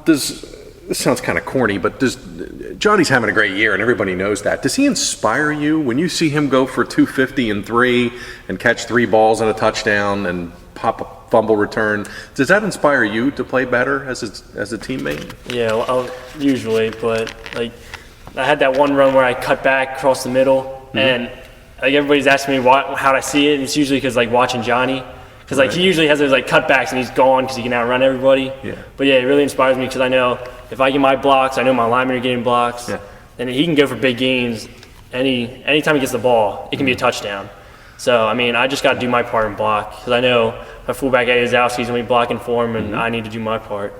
This sounds kind of corny, but Johnny's having a great year, and everybody knows that. Does he inspire you when you see him go for 250 and 3 and catch 3 balls and a touchdown and pop a fumble return? Does that inspire you to play better as a teammate? Yeah, usually, but like I had that one run where I cut back across the middle, and like everybody's asking me how'd I see it, and it's usually because like watching Johnny. Because like he usually has those like cutbacks and he's gone because he can outrun everybody. Yeah. But yeah, it really inspires me because I know if I get my blocks, I know my linemen are getting blocks. Yeah. And he can go for big gains. Anytime he gets the ball, it can be a touchdown. So I mean, I just got to do my part and block because I know my fullback Ayazowski's gonna be blocking for him, and I need to do my part.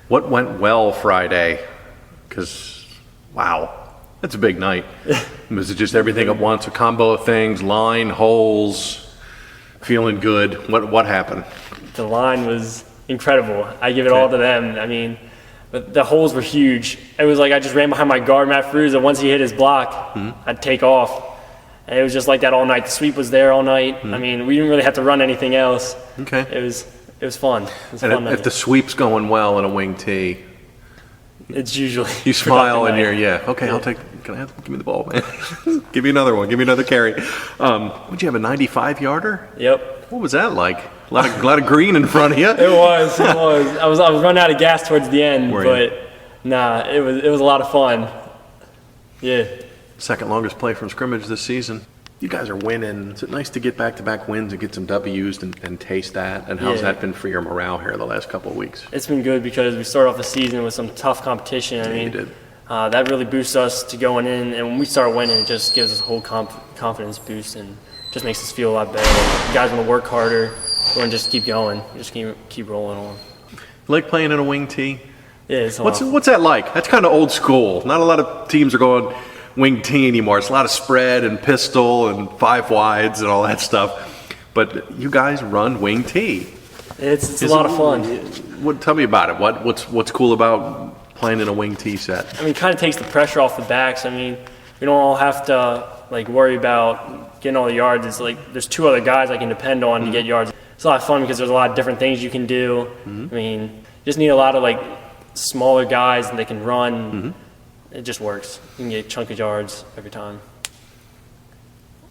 What went well Friday? Because wow, that's a big night. Was it just everything at once, a combo of things, line, holes? Feeling good. What happened? The line was incredible. I give it all to them. I mean, the holes were huge. It was like I just ran behind my guard, Matt Fruza. Once he hit his block, I'd take off. And it was just like that all night. The sweep was there all night. I mean, we didn't really have to run anything else. Okay. It was fun. It was and fun if the sweep's going well in a wing tee, it's usually you smile and you're okay. I'll take. Give me the ball, man. Give me another one. Give me another carry. Would you have a 95-yarder? Yep. What was that like? A lot of green in front of you. It was. I was running out of gas towards the end, nah, it was a lot of fun. Yeah. Second longest play from scrimmage this season. You guys are winning. Is it nice to get back-to-back wins and get some W's and taste that? And how's that been for your morale here the last couple of weeks? It's been good because we started off the season with some tough competition. I mean, you did. That really boosts us to going in, and when we start winning, it just gives us a whole confidence boost and just makes us feel a lot better. You guys want to work harder, we want to just keep going, just keep rolling on. You like playing in a wing tee? Yeah, it's What's that like? That's kind of old school. Not a lot of teams are going wing tee anymore. It's a lot of spread and pistol and 5 wides and all that stuff. But you guys run wing tee. It's a lot of fun. Tell me about it. What's cool about playing in a wing tee set? I mean, it kind of takes the pressure off the backs. I mean, we don't all have to like worry about getting all the yards. It's like there's 2 other guys I can depend on to get yards. It's a lot of fun because there's a lot of different things you can do. I mean, you just need a lot of like smaller guys that can run. It just works. You can get a chunk of yards every time.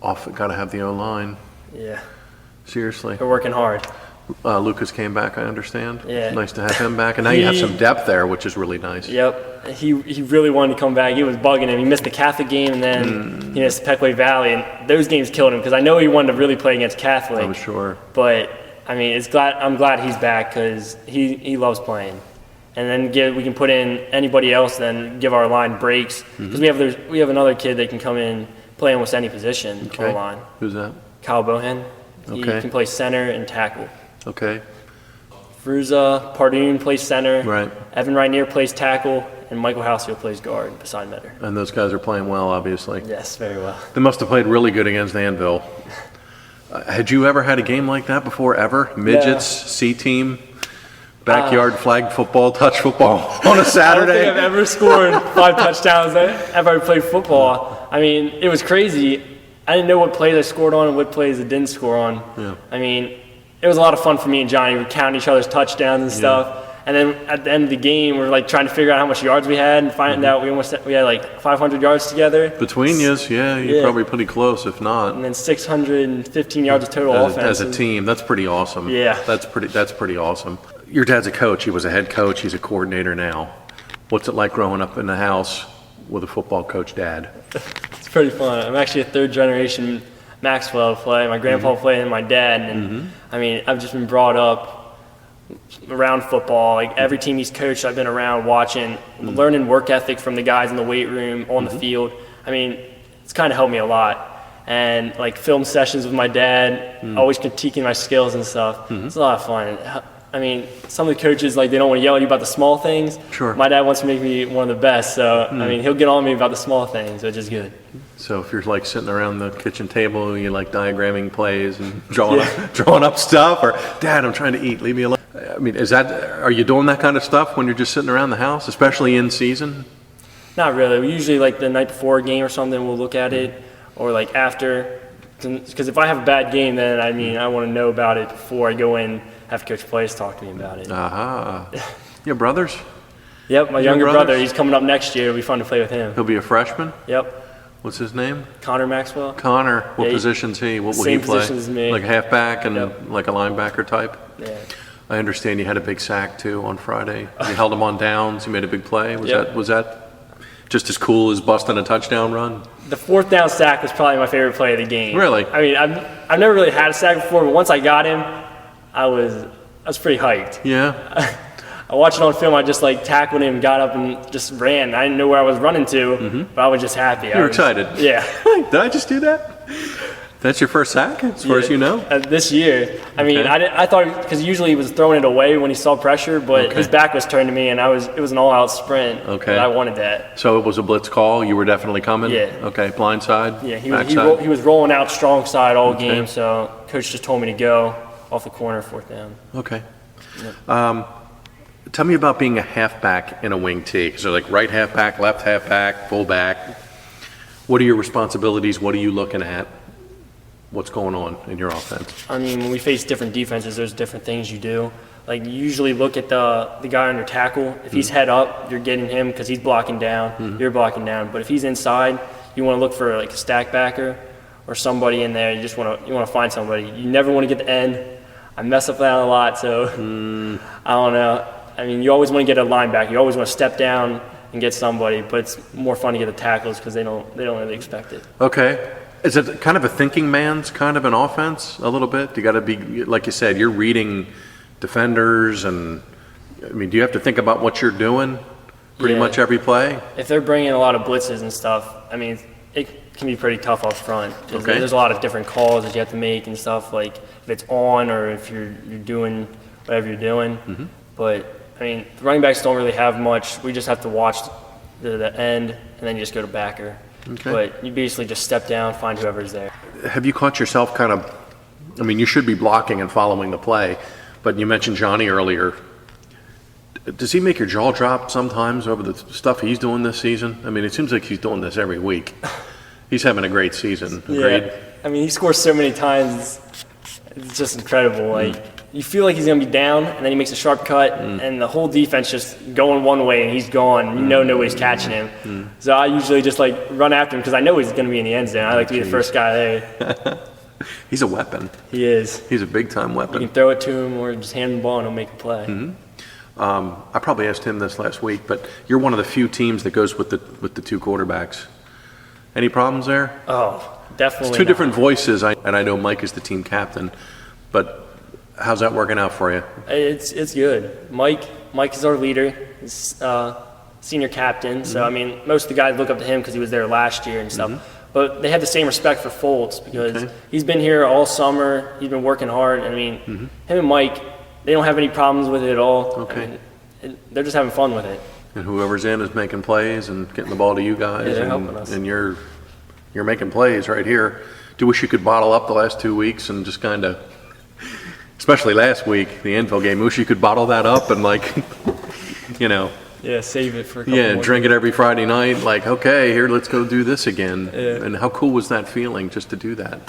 Got to have the O-line. Yeah. Seriously. We're working hard. Lucas came back, I understand. Yeah. Nice to have him back. And now you have some depth there, which is really nice. Yep. He really wanted to come back. He was bugging him. He missed the Catholic game, and then he missed Pequay Valley. And those games killed him because I know he wanted to really play against Catholic. I'm sure. But, I mean, I'm glad he's back because he loves playing. And then we can put in anybody else, then give our line breaks. Because we have another kid that can come in, play almost any position on the line. Who's that? Kyle Bohan. He can play center and tackle. Okay. Fruza, Pardoon plays center. Right. Evan Rainier plays tackle, and Michael Housefield plays guard beside Metter. And those guys are playing well, obviously. Yes, very well. They must have played really good against Anvil. Had you ever had a game like that before, ever? Midgets, C-team, backyard flag football, touch football on a Saturday? I don't think I've ever scored 5 touchdowns ever I played football. I mean, it was crazy. I didn't know what plays I scored on and what plays I didn't score on. Yeah. I mean, it was a lot of fun for me and Johnny. We'd count each other's touchdowns and stuff. And then at the end of the game, we're like trying to figure out how much yards we had and find out we had like 500 yards together. Between you, you're probably pretty close, if not. And then 615 yards of total offense. As a team, that's pretty awesome. Yeah. That's pretty awesome. Your dad's a coach. He was a head coach. He's a coordinator now. What's it like growing up in the house with a football coach dad? It's pretty fun. I'm actually a 3rd generation Maxwell play. My grandpa played and my dad. And I mean, I've just been brought up around football. Like every team he's coached, I've been around watching, learning work ethic from the guys in the weight room, on the field. I mean, it's kind of helped me a lot. And like film sessions with my dad, always critiquing my skills and stuff. It's a lot of fun. I mean, some of the coaches, like, they don't want to yell at you about the small things. Sure. My dad wants to make me one of the best, so, I mean, he'll get on me about the small things, which is good. So if you're, like, sitting around the kitchen table, you like diagramming plays and drawing up stuff, or, Dad, I'm trying to eat, leave me alone. I mean, are you doing that kind of stuff when you're just sitting around the house, especially in season? Not really. We usually, like, the night before a game or something, we'll look at it, or, like, after. Because if I have a bad game, then, I mean, I want to know about it before I go in. Have Coach Place talk to me about it. Yeah, You have brothers? Yep, my Your younger brothers? brother, he's coming up next year. It'll be fun to play with him. He'll be a freshman? Yep. What's his name? Connor Maxwell. Connor. What Yeah, position's he? What will he same play? position as me. Like a halfback and Yep. like a linebacker type? Yeah. I understand you had a big sack too on Friday. You held him on downs. You made a big play. Yep. Was that just as cool as busting a touchdown run? The 4th down sack was probably my favorite play of the game. Really? I mean, I've never really had a sack before, but once I got him, I was pretty hyped. Yeah. I watched it on film. I just like tackled him, got up, and just ran. I didn't know where I was running to, but I was just happy. You were excited. Yeah. Did I just do that? That's your first sack, as far as you know? This year. I mean, Okay. I thought, because usually he was throwing it away when he saw pressure, but Okay. his back was turned to me, and it was an all-out sprint. Okay. And I wanted that. So it was a blitz call. You were definitely coming. Yeah. Okay. Blind side. Yeah, he backside? was rolling out strong side all Okay. game, so coach just told me to go off the corner, 4th down. Okay. Tell me about being a halfback in a wing tee. Because they're like right halfback, left halfback, fullback. What are your responsibilities? What are you looking at? What's going on in your offense? I mean, when we face different defenses, there's different things you do. Like, you usually look at the guy under tackle. If he's head up, you're getting him because he's blocking down. You're blocking down. But if he's inside, you want to look for like a stack backer or somebody in there. You want to find somebody. You never want to get the end. I mess up that a lot, so I don't know. I mean, you always want to get a linebacker. You always want to step down and get somebody, but it's more fun to get the tackles because they don't really expect it. Okay. Is it kind of a thinking man's kind of an offense a little bit? You got to be, like you said, you're reading defenders, and I mean, do you have to think about what you're doing pretty Yeah. much every play? If they're bringing a lot of blitzes and stuff, I mean, it can be pretty tough up front. 'Cause Okay. There's a lot of different calls that you have to make and stuff, like if it's on or if you're doing whatever you're doing. But, I mean, the running backs don't really have much. We just have to watch the end, and then you just go to backer. Okay. But you basically just step down, find whoever's there. Have you caught yourself kind of, I mean, you should be blocking and following the play, but you mentioned Johnny earlier. Does he make your jaw drop sometimes over the stuff he's doing this season? I mean, it seems like he's doing this every week. He's having a great season. Agreed? Yeah, I mean, he scores so many times. It's just incredible. Like, you feel like he's going to be down, and then he makes a sharp cut, and the whole defense just going one way, and he's gone. You know nobody's catching him. So I usually just, like, run after him because I know he's going to be in the end zone. I like to be the first guy there. He's a weapon. He is. He's a big-time You weapon. can throw it to him or just hand him the ball, and he'll make a play. I probably asked him this last week, but you're one of the few teams that goes with the two quarterbacks. Any problems there? Oh, definitely Two not. different voices, and I know Mike is the team captain, but how's that working out for you? It's good. Mike is our leader. He's senior captain. So, I mean, most of the guys look up to him because he was there last year and stuff. But they have the same respect for Foltz because he's been here all summer. He's been working hard. I mean, him and Mike, they don't have any problems with it at all. Okay. I mean, they're just having fun with it. And whoever's in is making plays and getting the ball to you guys, Yeah, they're and, helping us. and you're making plays right here. Do you wish you could bottle up the last 2 weeks and just kind of, especially last week, the Anvil game, wish you could bottle that up and like, Yeah, save it for a couple yeah, more drink it every Friday night. Like, okay, here, let's go do this again. Yeah. And how cool was that feeling just to do that?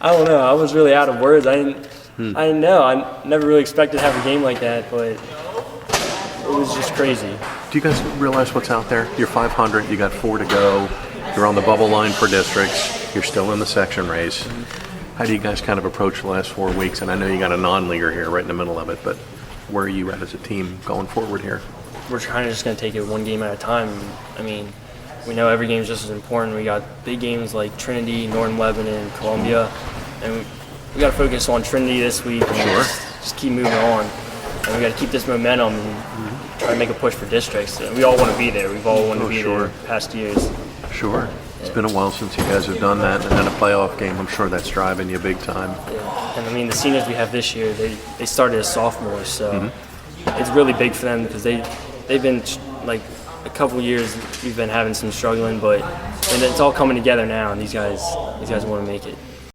I don't know. I was really out of words. I didn't know. I never really expected to have a game like that, but it was just crazy. Do you guys realize what's out there? You're 500, you got 4 to go, you're on the bubble line for districts, you're still in the section race. How do you guys kind of approach the last 4 weeks? And I know you got a non-leaguer here right in the middle of it, but where are you at as a team going forward here? We're kind of just going to take it one game at a time. I mean, we know every game is just as important. We got big games like Trinity, Northern Lebanon, Columbia, and we got to focus on Trinity this week and just keep moving on. And we got to keep this momentum and try to make a push for districts. And we all want to be there. We've all wanted to be there past years. Sure. It's been a while since you guys have done that, and then a playoff game, I'm sure that's driving you big time. Yeah. And I mean, the seniors we have this year, they started as sophomores, so it's really big for them because they've been like a couple years we've been having some struggling, but and it's all coming together now, and these guys want to make it.